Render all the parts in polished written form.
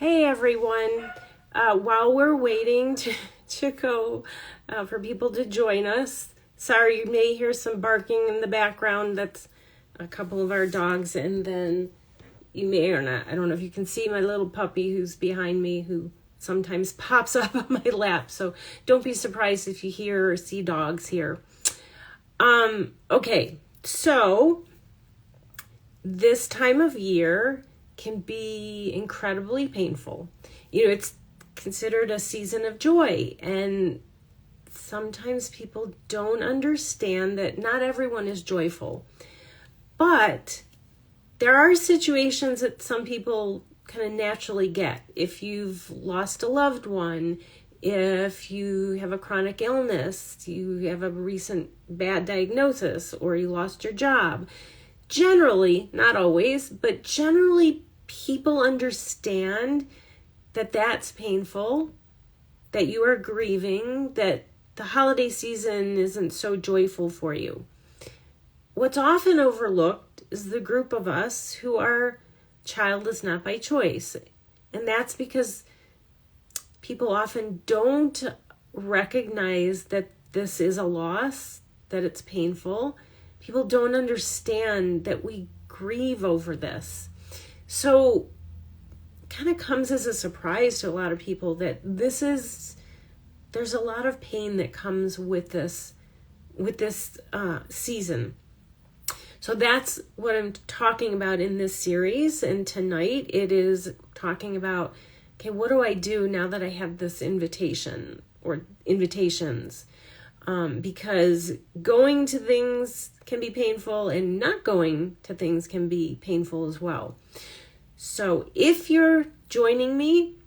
Hey everyone, while we're waiting to go for people to join us, sorry you may hear some barking in the background. That's a couple of our dogs, and then you may or not, I don't know if you can see my little puppy who's behind me who sometimes pops up on my lap, so don't be surprised if you hear or see dogs here. Okay, so this time of year can be incredibly painful. It's considered a season of joy, and sometimes people don't understand that not everyone is joyful. But there are situations that some people kind of naturally get. If you've lost a loved one, if you have a chronic illness, you have a recent bad diagnosis, or you lost your job. Generally, not always, but generally people understand that that's painful, that you are grieving, that the holiday season isn't so joyful for you. What's often overlooked is the group of us who are childless not by choice. And that's because people often don't recognize that this is a loss, that it's painful. People don't understand that we grieve over this. So it kind of comes as a surprise to a lot of people that there's a lot of pain that comes with this season. So that's what I'm talking about in this series. And tonight it is talking about, okay, what do I do now that I have this invitation or invitations? Because going to things can be painful and not going to things can be painful as well. So if you're joining me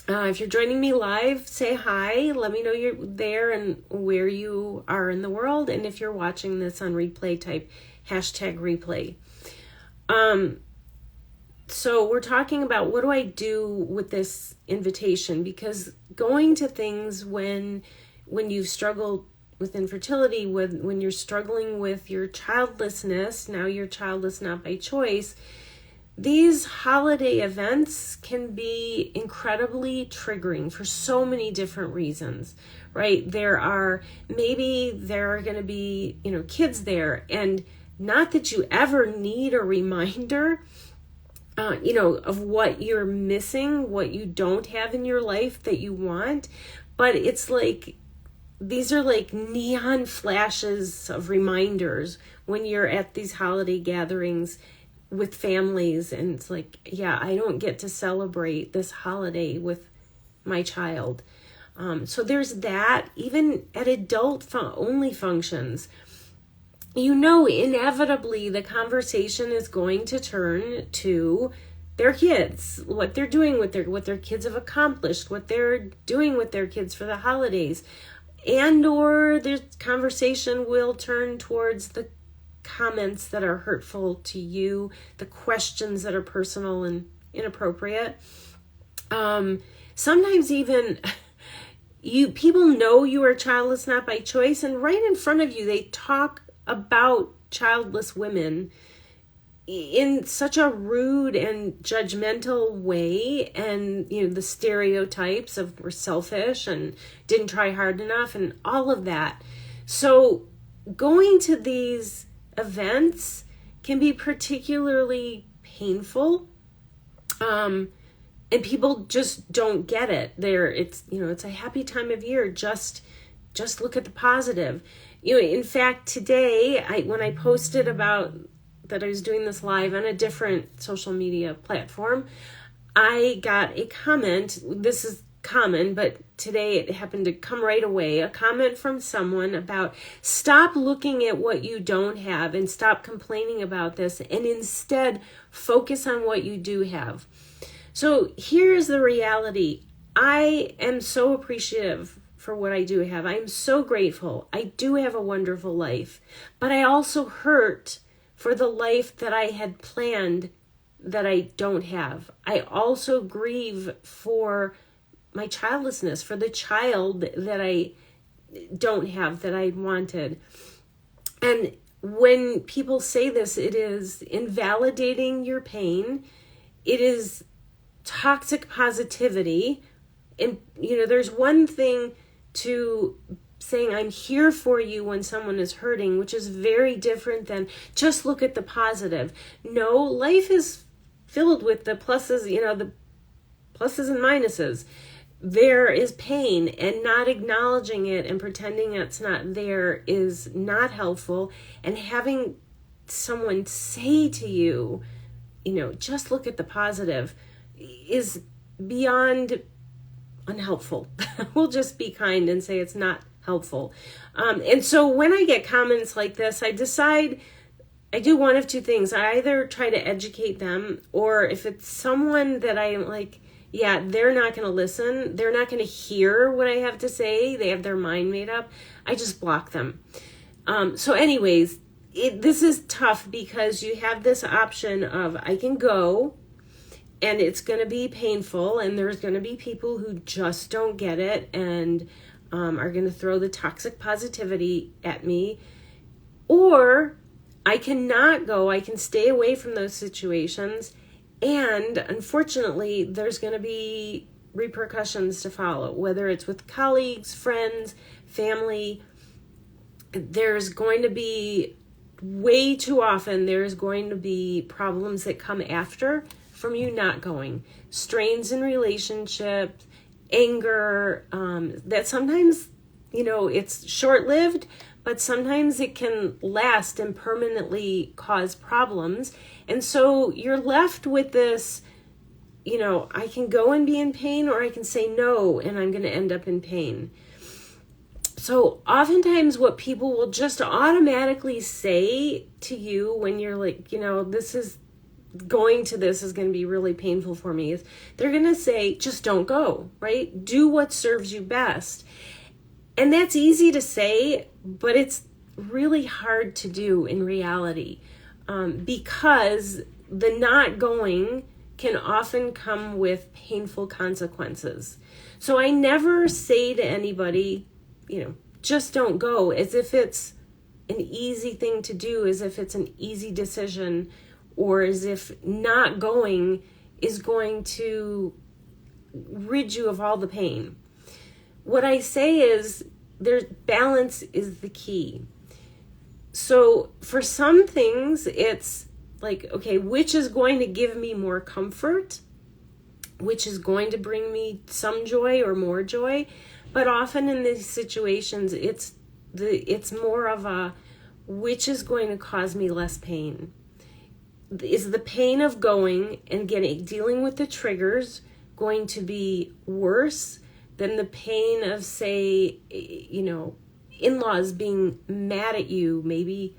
live, say hi. Let me know you're there and where you are in the world. And if you're watching this on replay, type #replay. So we're talking about what do I do with this invitation? Because going to things when you struggle with infertility, when you're struggling with your childlessness, now you're childless not by choice, these holiday events can be incredibly triggering for so many different reasons, right? There are going to be, kids there, and not that you ever need a reminder, of what you're missing, what you don't have in your life that you want, but it's like, these are like neon flashes of reminders when you're at these holiday gatherings with families, and it's like, yeah, I don't get to celebrate this holiday with my child. So there's that. Even at adult-only functions, inevitably the conversation is going to turn to their kids, what they're doing with what their kids have accomplished, what they're doing with their kids for the holidays. And or the conversation will turn towards the comments that are hurtful to you, the questions that are personal and inappropriate. Sometimes even people know you are childless not by choice, and right in front of you they talk about childless women in such a rude and judgmental way, and the stereotypes of we're selfish and didn't try hard enough and all of that. So going to these events can be particularly painful, and people just don't get it. It's a happy time of year. Just look at the positive. In fact, today when I posted about that I was doing this live on a different social media platform, I got a comment. This is common, but today it happened to come right away. A comment from someone about stop looking at what you don't have and stop complaining about this, and instead focus on what you do have. So here's the reality. I am so appreciative for what I do have. I'm so grateful. I do have a wonderful life, but I also hurt for the life that I had planned that I don't have. I also grieve for my childlessness, for the child that I don't have, that I wanted. And when people say this, it is invalidating your pain. It is toxic positivity. And, there's one thing to saying I'm here for you when someone is hurting, which is very different than just look at the positive. No, life is filled with the pluses, the pluses and minuses. There is pain, and not acknowledging it and pretending it's not there is not helpful. And having someone say to you, just look at the positive is beyond unhelpful. We'll just be kind and say it's not helpful. And so when I get comments like this, I decide I do one of two things. I either try to educate them, or if it's someone that I'm like, yeah, they're not going to listen, they're not going to hear what I have to say, they have their mind made up, I just block them. So anyways, this is tough because you have this option of I can go and it's going to be painful, and there's going to be people who just don't get it and are going to throw the toxic positivity at me. Or I cannot go, I can stay away from those situations, and unfortunately there's going to be repercussions to follow, whether it's with colleagues, friends, family. There's going to be way too often, there's going to be problems that come after from you not going. Strains in relationships, anger, that sometimes, it's short-lived, but sometimes it can last and permanently cause problems. And so you're left with this, I can go and be in pain, or I can say no, and I'm going to end up in pain. So oftentimes what people will just automatically say to you when you're like, this is going to be really painful for me, is they're going to say, just don't go, right? Do what serves you best. And that's easy to say, but it's really hard to do in reality, because the not going can often come with painful consequences. So I never say to anybody, just don't go, as if it's an easy thing to do, as if it's an easy decision, or as if not going is going to rid you of all the pain. What I say is there's balance is the key. So for some things, it's like, okay, which is going to give me more comfort, which is going to bring me some joy or more joy. But often in these situations, it's more of a, which is going to cause me less pain. Is the pain of going and dealing with the triggers going to be worse than the pain of, say, in-laws being mad at you, maybe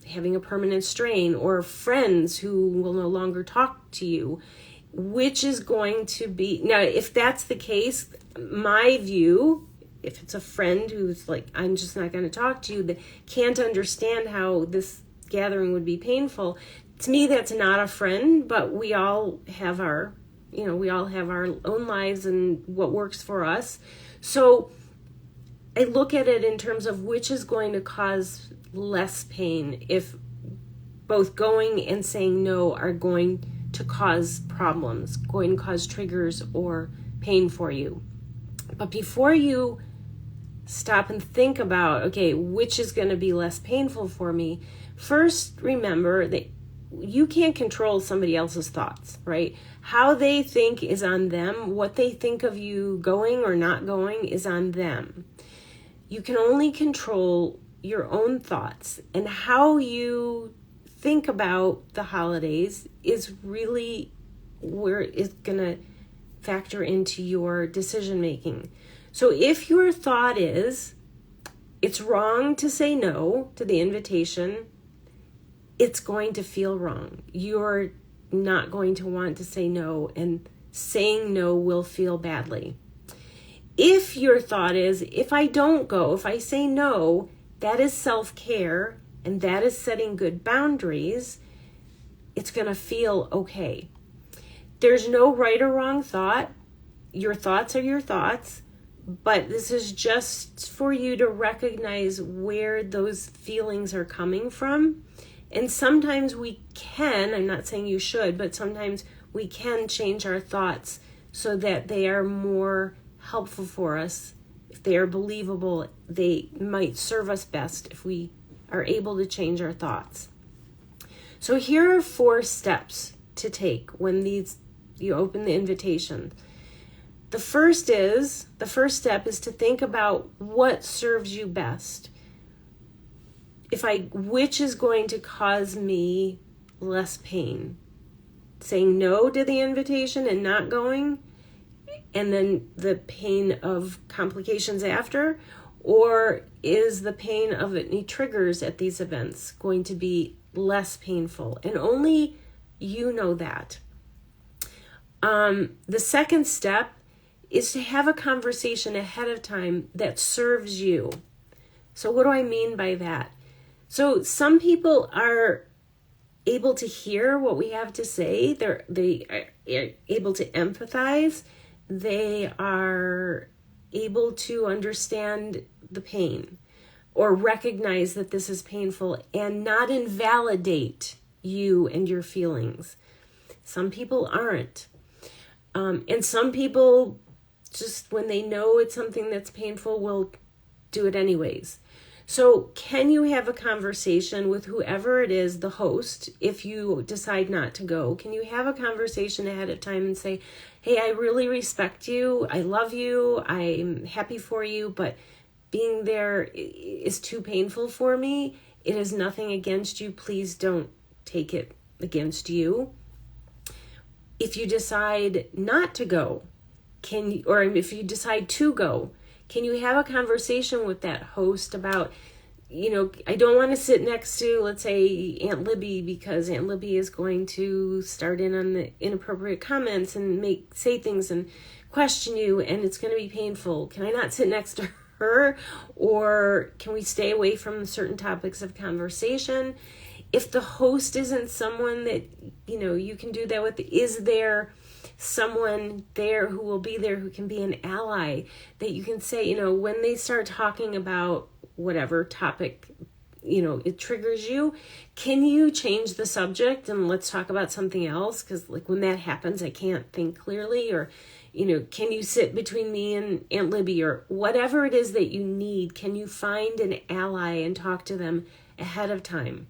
having a permanent strain, or friends who will no longer talk to you? Which is going to be, now if that's the case, my view, if it's a friend who's like, I'm just not going to talk to you, that can't understand how this gathering would be painful, to me that's not a friend. But we all have our own lives and what works for us. So I look at it in terms of which is going to cause less pain, if both going and saying no are going to cause problems, going to cause triggers or pain for you. But before you stop and think about, okay, which is going to be less painful for me, first remember that you can't control somebody else's thoughts, right? How they think is on them. What they think of you going or not going is on them. You can only control your own thoughts, and how you think about the holidays is really where it's going to factor into your decision making. So if your thought is, it's wrong to say no to the invitation, it's going to feel wrong. You're not going to want to say no, and saying no will feel badly. If your thought is, if I don't go, if I say no, that is self-care, and that is setting good boundaries, it's going to feel okay. There's no right or wrong thought. Your thoughts are your thoughts, but this is just for you to recognize where those feelings are coming from And sometimes we can, I'm not saying you should, but sometimes we can change our thoughts so that they are more helpful for us. If they are believable, they might serve us best if we are able to change our thoughts. So here are 4 steps to take when you open the invitation. The first step is to think about what serves you best. Which is going to cause me less pain? Saying no to the invitation and not going, and then the pain of complications after? Or is the pain of any triggers at these events going to be less painful? And only you know that. The second step is to have a conversation ahead of time that serves you. So what do I mean by that? So some people are able to hear what we have to say. They are able to empathize. They are able to understand the pain or recognize that this is painful and not invalidate you and your feelings. Some people aren't. And some people, just when they know it's something that's painful, will do it anyways. So can you have a conversation with whoever it is, the host, if you decide not to go? Can you have a conversation ahead of time and say, hey, I really respect you. I love you. I'm happy for you, but being there is too painful for me. It is nothing against you. Please don't take it against you. If you decide not to go, or if you decide to go, can you have a conversation with that host about, I don't want to sit next to, let's say, Aunt Libby, because Aunt Libby is going to start in on the inappropriate comments and say things and question you, and it's going to be painful. Can I not sit next to her? Or can we stay away from certain topics of conversation? If the host isn't someone that, you can do that with, is there someone there who will be there who can be an ally that you can say, when they start talking about whatever topic, it triggers you, can you change the subject and let's talk about something else? Because when that happens, I can't think clearly. Or, can you sit between me and Aunt Libby, or whatever it is that you need? Can you find an ally and talk to them ahead of time?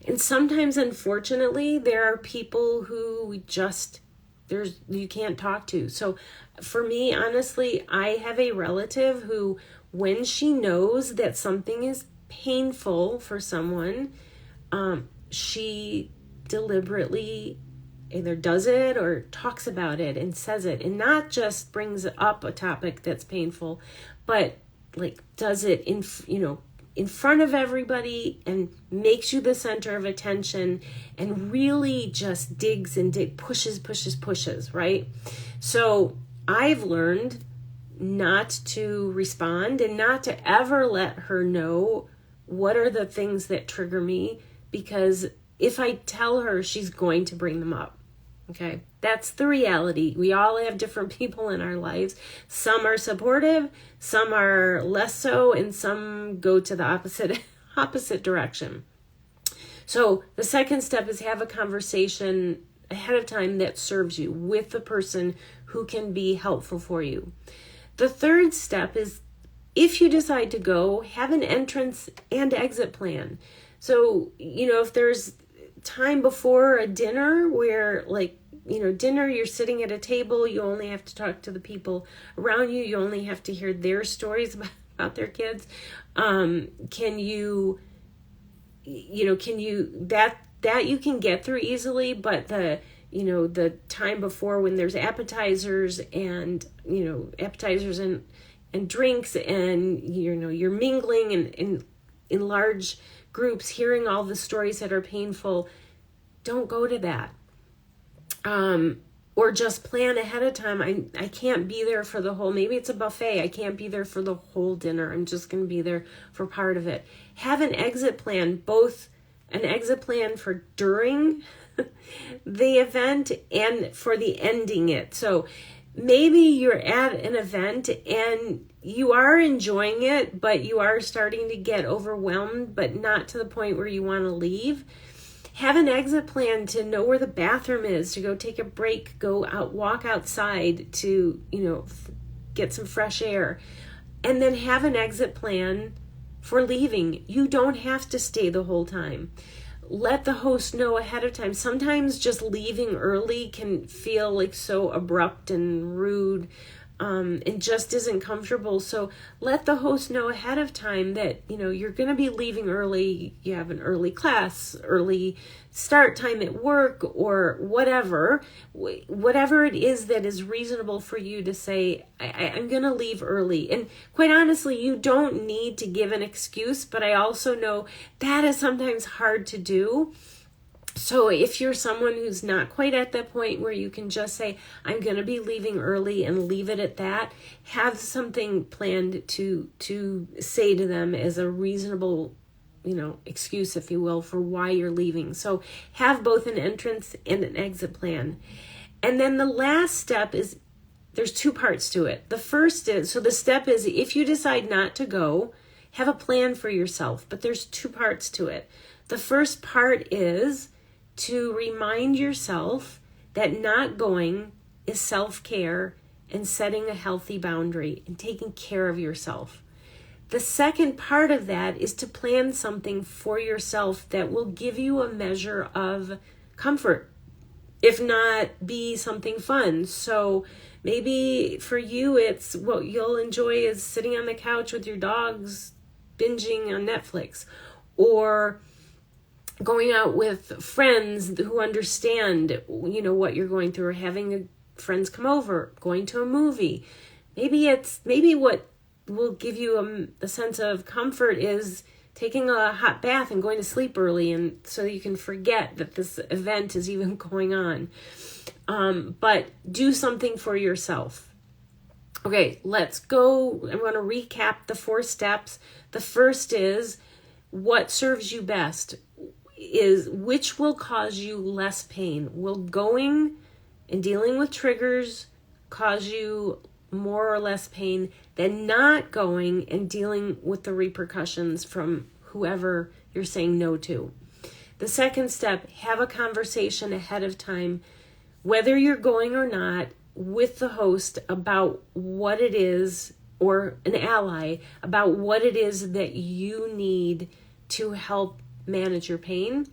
And sometimes, unfortunately, there are people who you can't talk to. So for me, honestly, I have a relative who, when she knows that something is painful for someone, she deliberately either does it or talks about it and says it, and not just brings up a topic that's painful, but does it in front of everybody and makes you the center of attention and really just pushes, right? So I've learned not to respond and not to ever let her know what are the things that trigger me, because if I tell her, she's going to bring them up. Okay, that's the reality. We all have different people in our lives. Some are supportive, some are less so, and some go to the opposite direction. So the second step is have a conversation ahead of time that serves you with the person who can be helpful for you. The third step is, if you decide to go, have an entrance and exit plan. So, if there's time before a dinner where dinner, you're sitting at a table, you only have to talk to the people around you, you only have to hear their stories about their kids. Can you can get through easily, but the time before, when there's appetizers and drinks, and you're mingling and in large groups, hearing all the stories that are painful, don't go to that. Or just plan ahead of time. I can't be there for the whole, maybe it's a buffet. I can't be there for the whole dinner. I'm just going to be there for part of it. Have an exit plan, both an exit plan for during the event and for the ending it. So maybe you're at an event and you are enjoying it, but you are starting to get overwhelmed, but not to the point where you want to leave. Have an exit plan to know where the bathroom is, to go take a break, go out, walk outside to, get some fresh air. And then have an exit plan for leaving. You don't have to stay the whole time. Let the host know ahead of time. Sometimes just leaving early can feel like so abrupt and rude, and just isn't comfortable. So let the host know ahead of time that, you're going to be leaving early. You have an early class, early start time at work, or whatever it is that is reasonable for you to say, I'm going to leave early. And quite honestly, you don't need to give an excuse, but I also know that is sometimes hard to do. So if you're someone who's not quite at that point where you can just say, I'm going to be leaving early and leave it at that, have something planned to say to them as a reasonable, excuse, if you will, for why you're leaving. So have both an entrance and an exit plan. And then the last step is, there's two parts to it. The first is, so the step is, if you decide not to go, have a plan for yourself, but there's two parts to it. The first part is to remind yourself that not going is self-care and setting a healthy boundary and taking care of yourself. The second part of that is to plan something for yourself that will give you a measure of comfort, if not be something fun. So maybe for you, it's what you'll enjoy is sitting on the couch with your dogs, binging on Netflix, or going out with friends who understand, what you're going through, or having friends come over, going to a movie. Maybe what will give you a sense of comfort is taking a hot bath and going to sleep early, and so you can forget that this event is even going on. But do something for yourself. Okay, let's go. I'm going to recap the 4 steps. The first is, what serves you best? Is which will cause you less pain? Will going and dealing with triggers cause you more or less pain than not going and dealing with the repercussions from whoever you're saying no to? The second step, have a conversation ahead of time, whether you're going or not, with the host about what it is, or an ally, about what it is that you need to help manage your pain.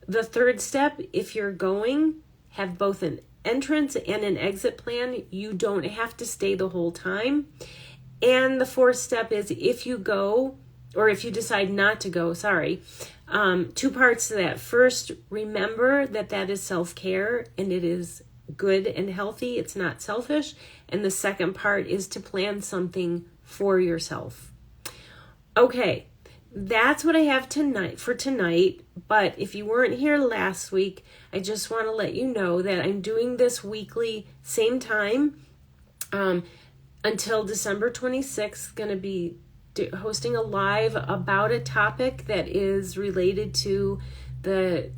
The third step, if you're going, have both an entrance and an exit plan. You don't have to stay the whole time. And the fourth step is, if you go, or if you decide not to go, 2 parts to that. First, remember that is self-care and it is good and healthy. It's not selfish. And the second part is to plan something for yourself. Okay. That's what I have for tonight. But if you weren't here last week, I just want to let you know that I'm doing this weekly, same time, until December 26th. Going to be hosting a live about a topic that is related to the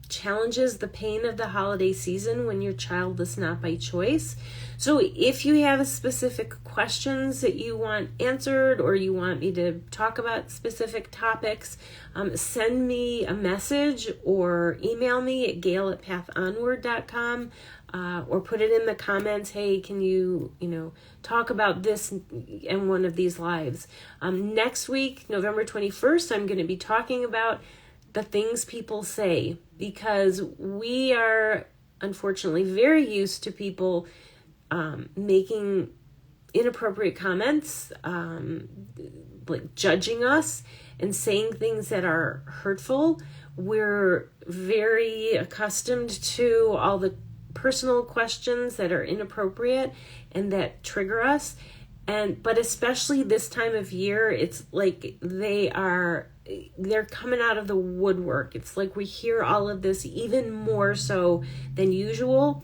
challenges, the pain of the holiday season when you're childless not by choice. So if you have specific questions that you want answered, or you want me to talk about specific topics, send me a message or email me at gail@pathonward.com, or put it in the comments. Hey, can you talk about this in one of these lives? Next week, November 21st, I'm going to be talking about the things people say, because we are unfortunately very used to people making inappropriate comments, like judging us and saying things that are hurtful. We're very accustomed to all the personal questions that are inappropriate and that trigger us. But especially this time of year, it's like they're coming out of the woodwork. It's like we hear all of this even more so than usual.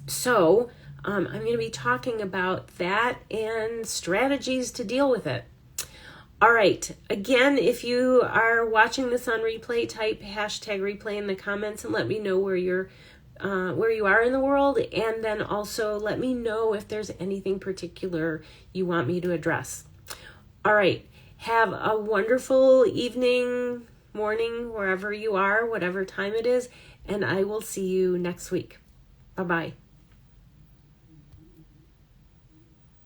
So I'm going to be talking about that and strategies to deal with it. All right. Again, if you are watching this on replay, type #replay in the comments and let me know where you're where you are in the world, and then also let me know if there's anything particular you want me to address. All right. Have a wonderful evening, morning, wherever you are, whatever time it is, and I will see you next week. Bye-bye.